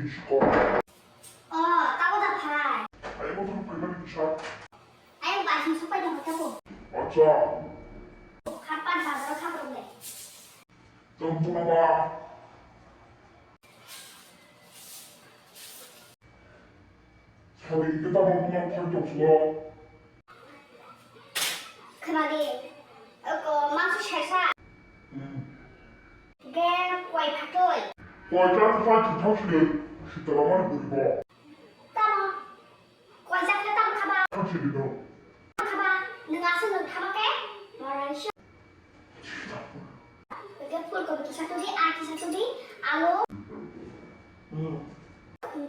있을까? 따보다 발. 아이고 발가락 기차. 아이고 마시면 속발이 못하고. 맞아. 가빠를 받으러 가보는데. 좀 돌아봐. 살이 이게 다 먹으면 팔게 없어. 그날이 망수 찰사. 그게 quay phát rồi. Ngoài ra thì phải thử thách sự 쉽다란 말이 뭐이고? 따로 quay ra cái tao thaba. 사실이다. thaba nương asu nương thaba ke. Marah sih. Cái full của kisah tu di, kisah tu di, alo.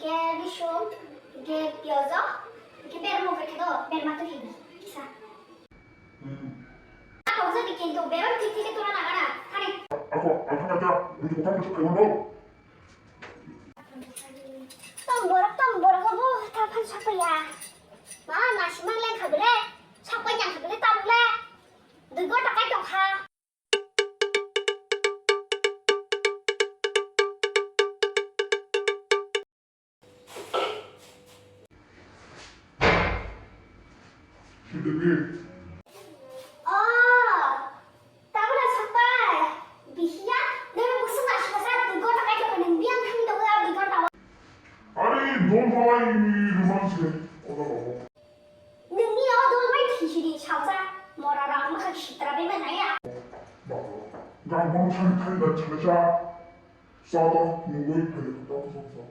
Cái đi xuống, cái biểu dốc, cái bên một cái đó, bên mặt tôi hình kisah. 거기서 느낀 또 매번 틱틱이 돌아나가라. 하리. 아까 우리 못하면 좀 배워너. 또 뭐라고 뭐 답한 척이야. 나 심한 랭 가볼래? 척발냥 가볼래? 따볼래? 너가 다 깔려 가. 시대비. 따보라 척발. 비희야? 내가 무슨 맛이라서 너가 다 깔려 가는 미안 한다 왜 너가 다 아니 넌 하와이 루만스에 어다가. 능이요 너 왜 티시리 샤오자? 뭐라라 막 시트라비면 나야. 맞아. 나 차리 나 차례자. 싸다 누구의 배를 갖다 써서.